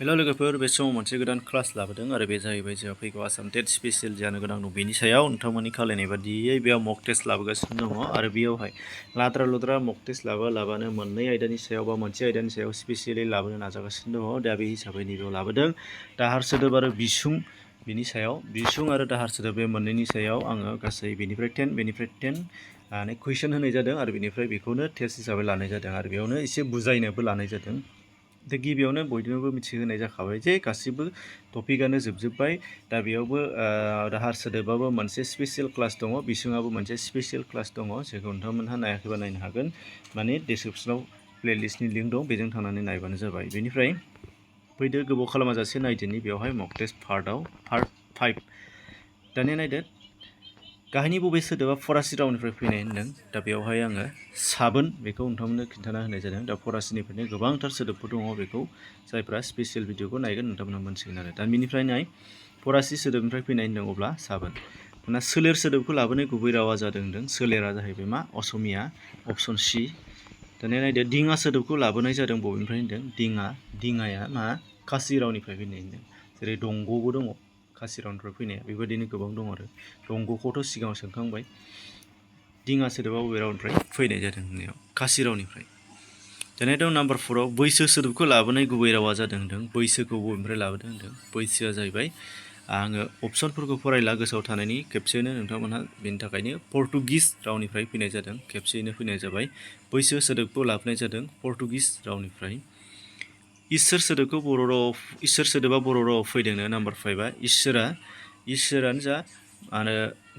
Hello लोगोफोर बे समाव मोनसे गोदान क्लास लाबोदों आरो बे जाहैबाय जोंहा फैगौ आसाम टेट स्पेशल जानो गोनां दं बेनि सायाव नोंथांमोननि खावलायनाय बादियै बेयाव मक टेस्ट लाबोगासिनो दङ आरो बेयावहाय लाद्रा लुद्रा मक टेस्ट लाबानो मोननै आयदानि सायाव बा मोनसे आयदानि सायाव स्पेसियेलि लाबोनो नाजागासिनो दङ दा बे हिसाबै नैबेयाव लाबोदों दाहार सोदोब आरो बिसुं बिनि सायाव बिसुं आरो दाहार सोदोब बे मोननैनि सायाव आङो गासै बेनिफ्राय 10 माने कुइसन होनाय जादों आरो बेनिफ्राय बेखौनो टेस्ट हिसाबै लानाय जादों आरो बेयावनो एसे बुजायनोबो लानाय जादों दा गिबियावनो बयनोबो मिथिहोनाय जाखाबाय जे गासिबो टपिकआनो जोबजोब्बाय दा बेयावबो दाहार सोदोबाबो मोनसे स्पेसियेल क्लास दङ बिसुङाबो मोनसे स्पेसियेल क्लास दङ जेखौ नोंथांमोनहा नायाखैबा नायनो हागोन माने डिसक्रिपसनाव प्लेलिस्टनि लिंक दं बेजों थांनानै नायबानो जाबाय बेनिफ्राय फैदो गोबाव खालामाजासे नायदोनि बेवहाय मक टेस्ट पार्ट 5 दानिया नायदो गाहायनि बबे सोदोबा फरासि रावनिफ्राय फैनाय होनदों दा बेवहाय आङो साबोन बेखौ नोंथांमोननो खिन्थाना होनाय जादों दा फरासिनिफ्रायनो गोबांथार सोदोबफोर दङ बेखौ जायफ्रा स्पेसियेल भिडिअखौ नायगोन नोंथांमोनहा मोनसिगोन आरो दा बेनिफ्राय नाय फरासि सोदोबनिफ्राय फैनाय होनदों अब्ला साबोन दाना सोलेर सोदोबखौ लाबोनाय गुबै रावा जादों होनदों सोलेरा जाहैबाय मा असमिया अप्सन सि दानिया नायदो दिङा सोदोबखौ लाबोनाय जादों बबेनिफ्राय होनदों दिङाया मा खासि रावनिफ्राय फैनाय होनदों जेरै दंग'बो दङ खासि रावनिफ्राय फैनाया बेबायदिनो गोबां दङ आरो दंग'खौथ' सिगाङाव सोंखांबाय दिङा सोदोबा बबे रावनिफ्राय फैनाय जादों होननायाव खासि रावनिफ्राय दानिया दं नाम्बार 4आव बैसो सोदोबखौ लाबोनाय गुबै रावा जादों होनदों बैसोखौ बबेनिफ्राय लाबोदों होनदों बैसोआ जाहैबाय आङो अपसनफोरखौ फरायला गोसोआव थानायनि खेबसेयैनो नोंथांमोनहा बेनि थाखायनो पर्तुगिस रावनिफ्राय फैनाय जादों खेबसेयैनो फैनाय जाबाय बैसो सोदोबखौ लाबोनाय जादों पर्तुगिस रावनिफ्राय इसोर सोदोबखौ इसोर सोदोबा बर' रावाव फैदोंनो नाम्बार 5आ इसोरानो जा आरो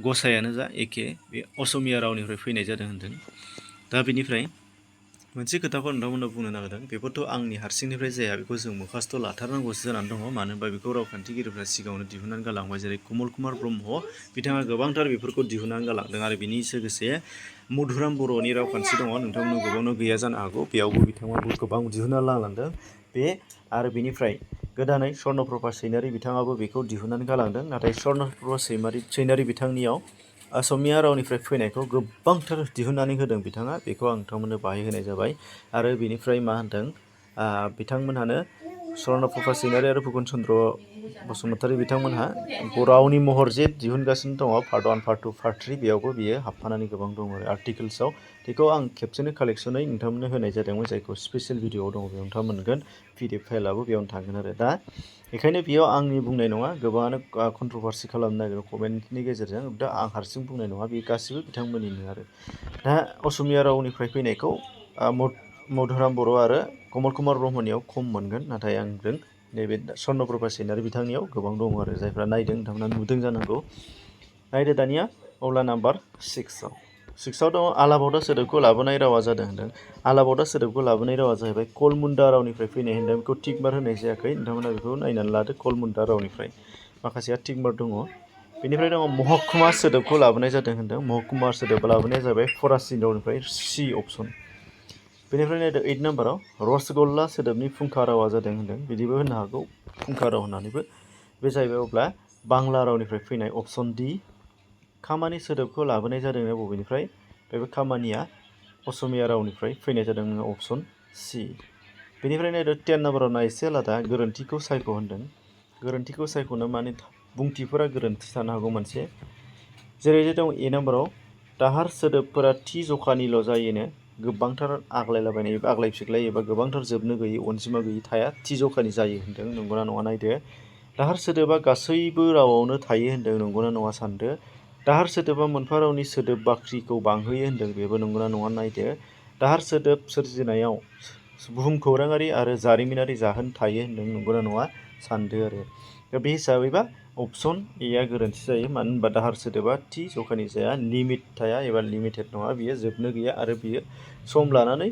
गसायानो जा एखे बे असमिया रावनिफ्राय फैनाय जादों होनदों दा बेनिफ्राय मोनसे खोथाखौ नोंथांमोननो बुंनो नागिरदों बेफोरथ' आंनि हारसिंनिफ्राय जाया बेखौ जों मोखास्त' लाथारनांगौसो जानानै दङ मानो होनबा बेखौ रावखान्थिगिरिफ्रा सिगाङावनो दिहुननानै गालांबाय जेरै कमल कुमार ब्रह्म बिथाङा गोबांथार बेफोरखौ दिहुननानै गालांदों आरो बिनि लोगोसे मधुराम बर'नि रावखान्थि दङ नोंथांमोननो गोबांनाव गैया जानो हागौ बेयावबो बिथाङाबो गोबां दिहुननानै लालांदों बे आरो बेनिफ्राय गोदानै स्वर्णप्रभा सैनारि बिथाङाबो बेखौ दिहुननानै गालांदों नाथाय स्वर्णप्रभा सैनारि बिथांनियाव असमिया रावनिफ्राय फैनायखौ गोबांथार दिहुननानै होदों बिथाङा बेखौ आं नोंथांमोननो बाहाय होनाय जाबाय आरो बेनिफ्राय मा होनदों बिथांमोनहानो स्वर्णप्रभा सैनारि आरो फुकन चन्द्र बसुमतारी बिथांमोनहा रावनि महर जे दिहुनगासिनो दङ पार्ट 1 पार्ट 2 पार्ट 3 बेयावबो बियो हाबफानानै गोबां दङ आरो आर्टिकेल्सआव बेखौ आं खेबसेनो कालेक्सनै नोंथांमोननो होनाय जादोंमोन जायखौ स्पेसियेल भिडिअआव दङ बेयाव नोंथाङा मोनगोन PDF फाइलाबो बेयावनो थांगोन आरो दा बेखायनो बेयाव आंनि बुंनाय नङा गोबाङानो कन्ट्रभार्सि खालामनो नागिरो कमेन्टनि गेजेरजों दा आं हारसिं बुंनाय नङा बे गासिबो बिथांमोननिनो आरो दा असमिया रावनिफ्राय फैनायखौ मधुराम बर' आरो कमल कुमार ब्रह्मनियाव खम मोनगोन नाथाय आंजों नैबे स्वर्णप्रभा सैनारि बिथांनियाव गोबां दङ आरो जायफ्रा नायदों नोंथांमोना नुदों जानांगौ नायदो दानिया अब्ला नाम्बार 6आव दङ आलाबौदा सोदोबखौ लाबोनाय रावा जादों होनदों आलाबौदा सोदोबखौ लाबोनाय रावा जाहैबाय कलमुन्डा रावनिफ्राय फैनाय होनदों बेखौ टिक मार्क होनाय जायाखै नोंथांमोना बेखौ नायनानै लादो कलमुन्डा रावनिफ्राय माखासेया टिक मार्क दङ बेनिफ्राय दङ महकुमा सोदोबखौ लाबोनाय जादों होनदों महकुमा सोदोब लाबोनाया जाबाय फरासि रावनिफ्राय सि अपसन बेनिफ्राय नायदो 8 नाम्बाराव रसगल्ला सोदोबनि फुंखा रावा जादों होनदों बिदिबो होननो हागौ फुंखा राव होननानैबो बे जाहैबाय अब्ला बांला रावनिफ्राय फैनाय अपसन डि खामानि सोदोबखौ लाबोनाय जादों बबेनिफ्राय बे खामानिया असमिया रावनिफ्राय फैनाय जादों अपसन सि बेनिफ्राय नायदो 10 नाम्बाराव नाय एसे आलादा गोरोन्थिखौ सायख' होनदों गोरोन्थिखौ सायख'नो माने बुंथिफोरा गोरोन्थि थानो हागौ मोनसे जेरै दं ए नाम्बाराव दाहार सोदोबफोरा थि जखानिल' जायोनो गोबांथार आग्लायलाबायनाय एबा आग्लाय फिग्लाय एबा गोबांथार जोबनो गैयै अनजिमा गैयै थाया थि जखानि जायो होनदों नंगौना नङा नायदो दाहार सोदोबा गासैबो रावावनो थायो होनदों नंगौना नङा सानदो दाहार सोदोबा मोनफा रावनि सोदोब बाख्रिखौ बांहोयो होनदों बेबो नंगौना नङा नायदो दाहार सोदोब सोरजिनायाव बुहुमखौराङारि आरो जारिमिनारि जाहोन थायो होनदों नंगौना नङा सानदो आरो दा बे हिसाबैबा अपसन एआ गोरोन्थि जायो मानो होनबा दाहार सोदोबा थि जखानि जाया लिमिट थाया एबा लिमिटेड नङा बियो जोबनो गैया आरो बियो सम लानानै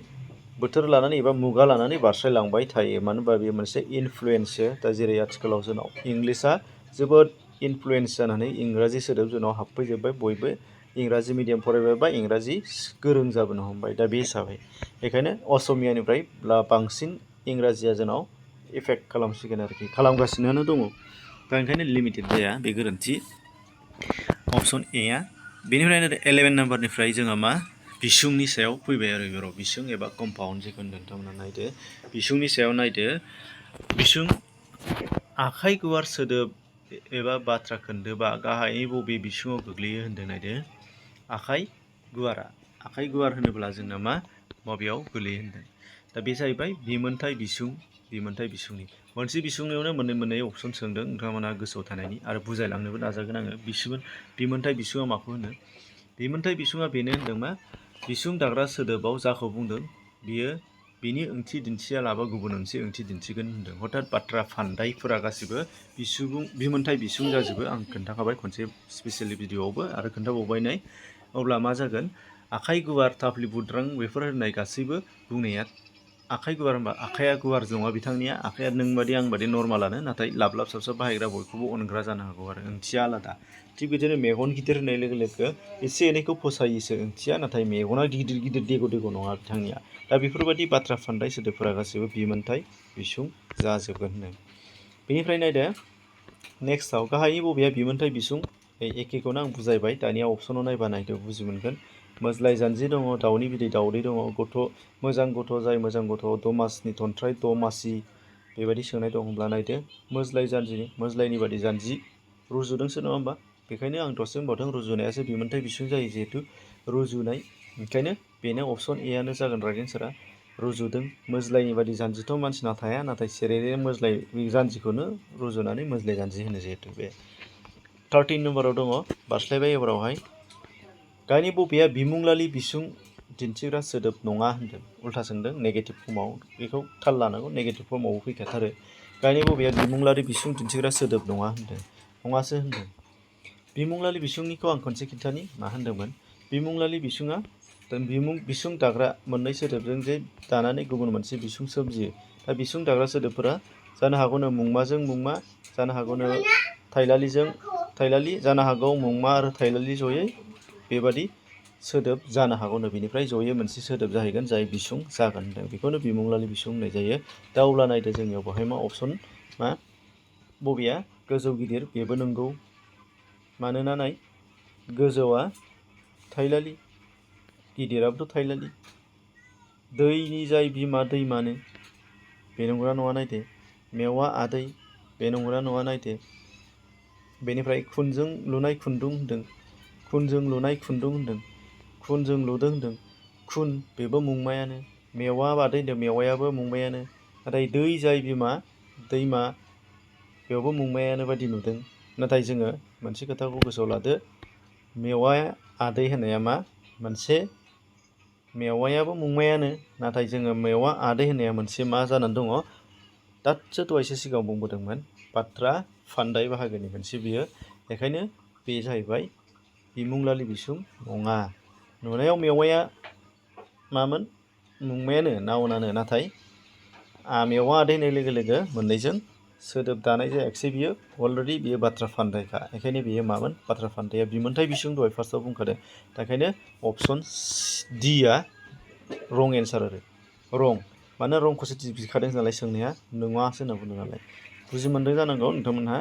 बोथोर लानानै एबा मुगा लानानै बारस्रायलांबाय थायो मानो होनबा बेयो मोनसे इनफ्लुयेन्ससो दा जेरै आथिखालाव जोंनाव इंलिसआ जोबोद इनफ्लुयेन्स जानानै इंराजि सोदोब जोंनाव हाबफैजोब्बाय बयबो इंराजि मिडियाम फरायबाय बा इंराजि गोरों जाबोनो हमबाय दा बे हिसाबै बेखायनो असमियानिफ्राय बांसिन इंराजिया जोंनाव इफेक्ट खालामसिगोन आरोखि खालामगासिनो दङ दा ओंखायनो लिमिटेड जाया बे गोरोन्थि अपसन एआ बेनिफ्राय 11 नाम्बारनिफ्राय जोङो मा बिसुंनि सायाव फैबाय आरो बिसुं एबा कम्पाउन्ड जेखौ नोंथांमोना नायदो बिसुंनि सायाव नायदो बिसुं आखाइ गुवार सोदोब एबा बाथ्रा खोन्दोबा गाहायै बबे बिसुङाव गोग्लैयो होनदों नायदो। आखाइ गुवार होनोब्ला जोंना मा बबेयाव गोग्लैयो होनदों। दा बे जाहैबाय बिमोनथाइ बिसुंनि मोनसे बिसुंनियावनो मोननै अपसन सोंदों नोंथांमोनहा गोसोआव थानायनि आरो बुजायलांनोबो नाजागोन आङो। बिमोनथाइ बिसुङा माखौ होनो? बिमोनथाइ बिसुङा बेनो होनदों मा बिसुं दाग्रा सोदोबाव जाखौ बुंदों बियो बिनि ओंथि दिन्थियालाबा गुबुन मोनसे ओंथि दिन्थिगोन होनदों। हथात बाथ्रा फान्दायफोरा गासिबो बिमोनथाइ बिसुं जाजोबो। आं खोन्थाखाबाय खनसे स्पेसियेलि भिडिअआवबो आरो खोन्थाबावबाय नै। अब्ला मा जागोन आखाइ गुवार थाफ्लि बुद्रां बेफोर होननाय गासैबो बुंनाया आखाइ गुवार होनबा आखाइया गुवार नङा बिथांनिया, आखाइया नोंबादि आंबादि नर्मालानो, नाथाय लाब साबसाब बाहायग्रा बयखौबो अनग्रा जानो हागौ आरो ओंथिया आलादा। थिग बिदिनो मेगन गिदिर होननाय लोगो लोगो एसे एनैखौ फोसायोसो ओंथिया, नाथाय मेगना गिदिर देग' नङा बिथांनिया। दा बेफोरबायदि बाथ्रा फान्दाय सोदोबफोरा गासैबो बिमोनथाइ बिसुं जाजोबगोन होनो। बेनिफ्राय नायदो नेक्स्टआव गाहायै बबेया बिमोनथाइ बिसुं? एखेखौनो आं बुजायबाय, दानिया अपसनाव नायबा नायदो बुजि मोनगोन। मोज्लाय जानजि दङ, दाउनि बिदै दाउदै दङ, मोजां गथ' जाय मोजां गथ', दमासनि थन्थ्राइ दमासि बेबायदि सोंनाय दं। होनब्ला नायदो मोज्लायनि बादि जानजि रुजुदोंसो नङा होमबा? बेखायनो आं दसे बुंबावदों रुजुनायासो बिमोनथाइ बिसुं जायो जिहेथु रुजुनाय, ओंखायनो बेनो अपसन एआनो जागोन राइट एन्सारा। रुजुदों मोज्लायनि बादि जानजिथ' मानसिना थाया, नाथाय सेरेरे मोज्लाय जानजिखौनो रुजुनानै मोज्लाय जानजि होनो जिहेतु। बे 13 नम्बराव दङ बारस्लायबाय एबारावहाय गाहायनि बबेया बिमुंलालि बिसुं दिन्थिग्रा सोदोब नङा होनदों। उल्था सोंदों नेगेटिभ फर्माव, बेखौ थाल लानांगौ नेगेटिभ फर्मावबो फैखाथारो। गाहायनि बबेया बिमुंलालि बिसुं दिन्थिग्रा सोदोब नङा होनदों। नङासो होनदों। बिमुंलालि बिसुंनिखौ आं खनसे खिन्थानि मा होनदोंमोन। बिमुंलालि बिसुङा बिसुं दाग्रा मोननै सोदोबजों जे दानानै गुबुन मोनसे बिसुं सोमजियो। दा बिसुं दाग्रा सोदोबफोरा जानो हागौनो मुंमाजों मुंमा, जानो हागौनो थाइलालिजों थाइलालि, जानो हागौ मुंमा आरो थाइलालि जयै बेबादि सोदोब जानो हागौनो। बेनिफ्राय जयै मोनसे सोदोब जाहैगोन जाय बिसुं जागोन होनदों। बेखौनो बिमुंलालि बिसुं होननाय जायो। दा अब्ला नायदो जोंनियाव बेवहाय मा अपसन मा बबेया गोजौ गिदिर बेबो नंगौ। मानोना नाय गोजौआ थाइलालि, गिदिराबोथ' थाइलालि। दैनि जाय बिमा दैमानो, बे नंगौना नङा नायदो। मेवा आदै, बे नंगौना नङा नायदो। बेनिफ्राय खुनजों लुनाय खुन्दुं होनदों, खुनजों लुनाय खुन्दुं होनदों, खुनजों लुदों होनदों। खुन बेबो मुंमायानो, मेवा आदै होनदों मेवायाबो मुंमायानो, नाथाय दै जाय बिमा दैमा बेयावबो मुंमायानो बादि नुदों। नाथाय जोङो मोनसे खोथाखौ गोसोआव लादो, मेवा आदै होननाया मा मोनसे मेवायाबो मुंमायानो, नाथाय जोङो मेवा आदै होननाया मोनसे मा जानानै दङ दासो दहायसो सिगाङाव बुंबोदोंमोन बाथ्रा फान्दाय बाहागोनि मोनसे बियो। बेखायनो बे जाहैबाय बिमुंलालि बिसुं नङा। नुनायाव मेवाया मामोन मुंमायानो नाउनानो, नाथाय मेवा आदै होननाय लोगो लोगो मोननैजों सोदोब दानाय जायाखिसै, बियो अलरेडि बियो बाथ्रा फान्दायखा। बेखायनो बियो मामोन बाथ्रा फान्दाया बिमोनथाइ बिसुं दहाय फार्स्टआव बुंखादों। दा बेखायनो अपसन डिआ रं एन्सार आरो रं। मानो रंखौसो बिखादों नालाय सोंनाया, नङासो होनना बुंदों नालाय। बुजि मोनदों जानांगौ नोंथांमोनहा।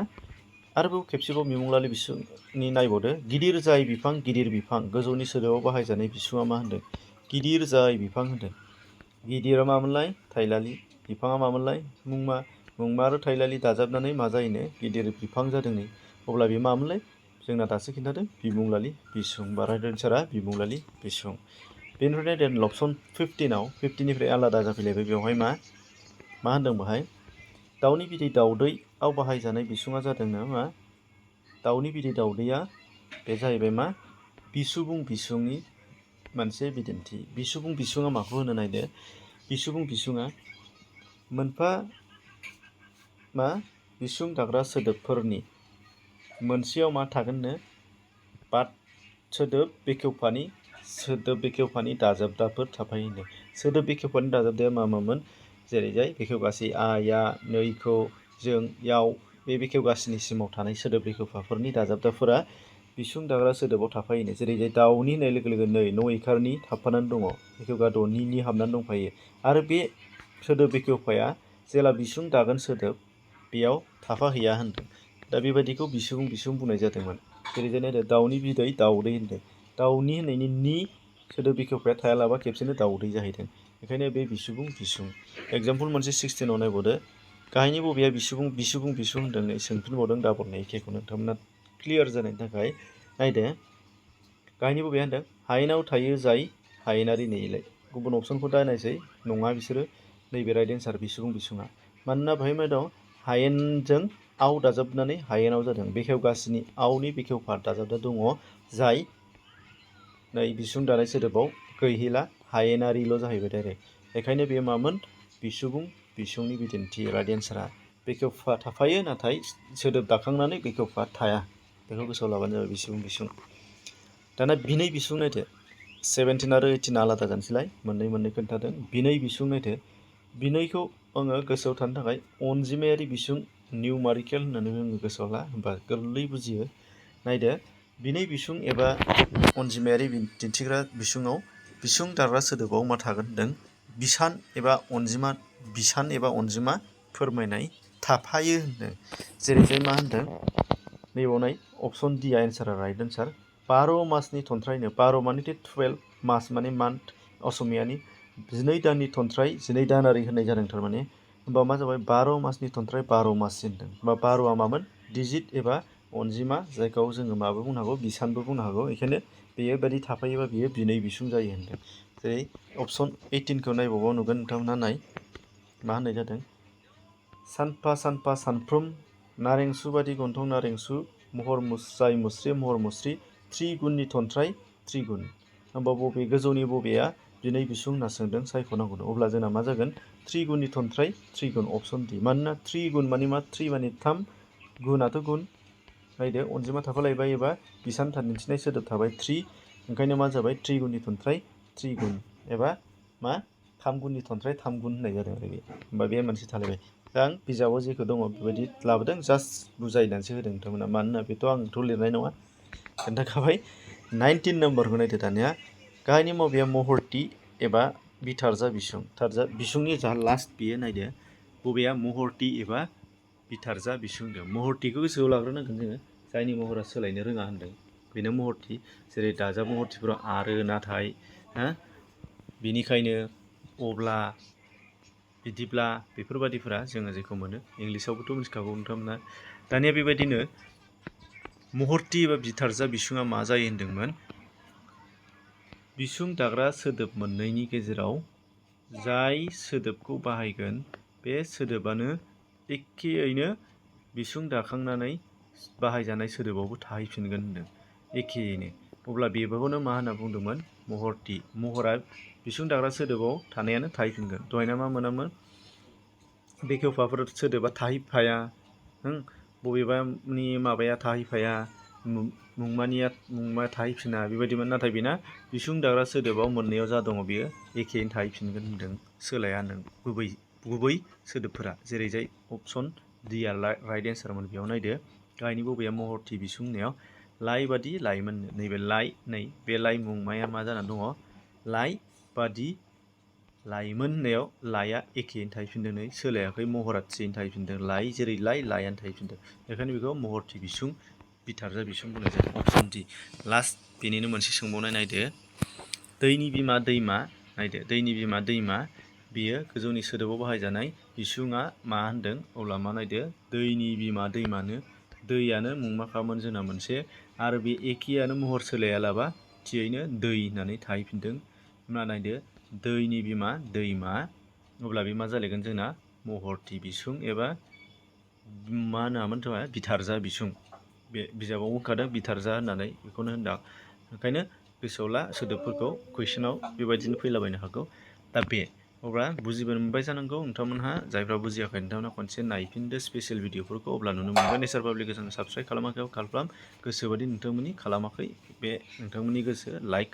आरोबाव खेबसेबाव बिमुंलालि बिसुंनि नायबावदो। गिदिर जाय बिफां गिदिर बिफां गोजौनि सोदोबाव बाहायजानाय बिसुङा मा होनदों? गिदिर जाय बिफां होनदों। गिदिरा मामोनलाय थाइलालि, बिफाङा मामोनलाय मुंमा। मुंमा आरो थाइलालि दाजाबनानै मा जायोनो गिदिर बिफां जादों नै। अब्ला बे मामोनलाय जोंना दासो खिन्थादों बिमुंलालि बिसुं। राइट एन्सारा बिमुंलालि बिसुं। बेनिफ्राय नायदो अपसन 15निफ्राय आलादा जाफैलायबाय। बेवहाय मा होनदों बेहाय दाउनि बिदै दाउदैआव बाहायजानाय बिसुङा जादोंनो मा दाउनि बिदै दाउदैया बे जाहैबाय मा बिसुबुं बिसुंनि मोनसे बिदिन्थि। बिसुबुं बिसुङा माखौ होनो नायदो। बिसुबुं बिसुङा मोनफा मा बिसुं दाग्रा सोदोबफोरनि मोनसेयाव मा थागोननो बाद सोदोब बेखेवफानि दाजाबदाफोर थाफायोनो। सोदोब बेखेवफानि दाजाबदाया मामोन? जेरैजाय बेखेवगासै आ या नै खौ जों याव बे बेखेवगासिनि सिमाव थानाय सोदोब बेखेवफाफोरनि दाजाबदाफोरा बिसुं दाग्रा सोदोबाव थाफायोनो। जेरैजाय दाउनि होननाय लोगो लोगो नै न' इकारनि थाफानानै दङ, बेखेवगा द'नि हाबनानै दंफायो। आरो बे सोदोब बेखेवफाया जेला बिसुं दागोन सोदोब बेयाव थाफाहैया होनदों। दा बेबायदिखौ बिसुबुं बिसुं बुंनाय जादोंमोन। जेरैजाय नायदो दाउनि बिदै दाउदै होनदों। दाउनि होननायनि नि सोदोब बेखेवफाया थायालाबा खेबसेनो दाउदै जाहैदों। बेखायनो बे बिसुबुं बिसुं। एग्जाम्पल मोनसे 16आव नायबावदो। गाहायनि बबेया बिसुं होनदों सोंफिनबावदों दाबरनो एखेखौ नोंथांमोना क्लियार जानायनि थाखाय नायदो गाहायनि बबेया होनदों हायेनाव थायो जाय हायेनारि नैलाय गुबुन अपसनखौ दा नायसै नङा बिसोरो नैबे राइट एन्सार बिसुङा मानोना बेहाय मा दं हायेनजों आव दाजाबनानै हायेनाव जादों बेखेवगासिनि आवनि बेखेवफा दाजाबदा दङ जाय नै बिसुं दानाय सोदोबाव गैहैला हायेनारिल' जाहैबाय डाइरेक्ट बेखायनो बेयो मामोन बिसुंनि बिदिन्थि राइट एन्सारा बेखेवफा थाफायो नाथाय सोदोब दाखांनानै बेखेवफा थाया बेखौ गोसोआव लाबानो जाबाय बिसुं दाना बिनै बिसुं नायदो 17 आरो 18 आलादा जानोसैलाय मोननै खोन्थादों बिनै बिसुं नायदो बिनैखौ आङो गोसोआव थानो थाखाय अनजिमायारि बिसुं निउमारिकेल होननानै आङो गोसोआव ला होमबा गोरलै बुजियो नायदो बिनै बिसुं एबा अनजिमायारि दिन्थिग्रा बिसुङाव बिसुं दाग्रा सोदोबाव मा थागोन होनदों बिसान एबा अनजिमा फोरमायनाय थाफायो होनदों जेरैजाय मा होनदों नैबाव नाय अपसन डि एन्सारा राइट एन्सार 12 मासनि थन्थ्रायनो 12 माने 12 मास माने मान्थ असमियानि 12 दाननि थन्थ्राय 12 दानारि होननाय जादों थारमाने होमबा मा जाबाय 12 मासनि थन्थ्राय 12 मास होनदों होमबा 12आ मामोन डिजिट एबा अनजिमा जायखौ जोङो माबो बुंनो हागौ बिसानबो बुंनो हागौ बेखायनो बेबायदि थाफायोबा बियो बिनै बिसुं जायो होनदों जेरै अपसन 18खौ नायबावबा नुगोन नोंथांमोनहा नाय मा होननाय जादों सानफा सानफ्रोम नारेंसु बादि गन्थं नारेंसु महर जाय मुस्रि महर मुस्रि त्रिगुननि थन्थ्राय त्रिगुन होमबा बबे गोजौनि बबेया बिनै बिसुं होनना सोंदों सायख'नांगौ अब्ला जोंना मा जागोन त्रिगुननि थन्थ्राय त्रिगुन अपसन डि मानोना त्रिगुन माने मा 3 माने 3 गुनाथ' गुन नायदो अनजिमा थाफालायबाय एबा बिसान दिन्थिनाय सोदोब थाबाय 3 ओंखायनो मा जाबाय त्रिगुननि थन्थ्राय त्रिगुन एबा मा 3 गुननि थन्थ्राय 3 गुन होननाय जादों आरो बे होमबा बे मोनसे थालायबाय दा आं बिजाबाव जेखौ दङ बेबायदि लाबोदों जास्ट बुजायनानैसो होदों नोंथांमोना मानोना बेथ' आंथ' लिरनाय नङा खोन्थाखाबाय 19 नम्बरखौ नायदो दानिया गाहायनि बबेया महरथि एबा बिथारजा बिसुंनि जा लास्ट बेयो नायदो बबेया महरथि एबा बिथारजा बिसुं होनदों महरथिखौ गोसोआव लाग्रोनांगोन जोङो जायनि महरा सोलायनो रोङा होनदों बेनो महरथि जेरै दाजाब महरथिफोराव आरो नाथाय बिनिखायनो अब्ला बिदिब्ला बेफोरबादिफोरा जोङो जेखौ मोनो इंलिसावबोथ' मिथिखागौ नोंथांमोना दानिया बेबायदिनो महरथि एबा बिथारजा बिसुङा मा जायो होनदोंमोन बिसुं दाग्रा सोदोब मोननैनि गेजेराव जाय सोदोबखौ बाहायगोन बे सोदोबानो एखेयैनो बिसुं दाखांनानै बाहायजानाय सोदोबावबो थाहैफिनगोन होनदों एखेयैनो अब्ला बेखौनो मा होनना बुंदोंमोन महरथि महरा बिसुं दाग्रा सोदोबाव थानायानो थाहैफिनगोन दहायना मा मोनामोन बेखेवफाफोर सोदोबा थाहैफाया बबेबानि माबाया थाहैफाया मुंमा थाहैफिना बेबायदिमोन नाथाय बेना बिसुं दाग्रा सोदोबाव मोननैयाव जा दङ बियो एखेयैनो थाहैफिनगोन होनदों सोलाया होनदों गुबै सोदोबफोरा जेरैजाय अपसन डिआ राइट एन्सारमोन बेयाव नायदो गाहायनि बबेया महरथि बिसुं होननायाव लाइ बादि लाइमोन नैबे लाइ बे लाइ मुंमाया मा जानानै दङ लाइ बादि लाइमोन होननायाव लाइआ एखेयैनो थाहैफिनदों नै सोलायाखै महरा थियैनो थाहैफिनदों लाइ जेरै लाइआनो थाहैफिनदों बेखायनो बेखौ महरथि बिसुं बिथारजा बिसुं बुंनाय जायो अपसन डि लास्ट बेनिनो मोनसे सोंबावनाय नायदो दैनि बिमा दैमा नायदो दैनि बिमा दैमा बियो गोजौनि सोदोबाव बाहायजानाय बिसुङा मा होनदों अब्ला मा नायदो दैनि बिमा दैमानो दैयानो मुंमाखामोन जोंना मोनसे आरो बे एखेयानो महर सोलायालाबा थियैनो दै होननानै थाहैफिनदों होमब्ला नायदो दैनि बिमा दैमा अब्ला बे मा जालायगोन जोंना महरथि बिसुं एबा मा होनामोन जोंहा बिथारजा बिसुं बे बिजाबाव होखादों बिथारजा होननानै बेखौनो होनदों ओंखायनो गोसोआव ला सोदोबफोरखौ कुइसनाव बेबायदिनो फैलाबायनो हागौ दा बे अब्ला बुजिबोनो मोनबाय जानांगौ नोंथांमोनहा जायफ्रा बुजियाखै नोंथांमोनहा खनसे नायफिनदो स्पेसियेल भिडिअफोरखौ अब्ला नुनो मोनगोन नेचार पाब्लिकेसन साबस्क्राइब खालामाखै खालाम गोसोबादि नोंथांमोननि खालामाखै बे नोंथांमोननि गोसो लाइक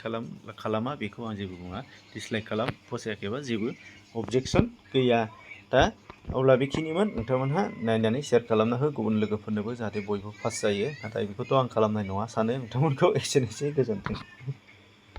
खालामा बेखौ आं जेबो बुङा डिसलाइक खालाम फसायाखैबा जेबो अबजेक्सन गैया दा अब्ला बेखिनिमोन नोंथांमोनहा नायनानै शेयार खालामना हो गुबुन लोगोफोरनोबो जाहाथे बयबो पास जायो नाथाय बेखौथ' आं खालामनाय नङा सानो नोंथांमोनखौ एसेनोसै गोजोन्थों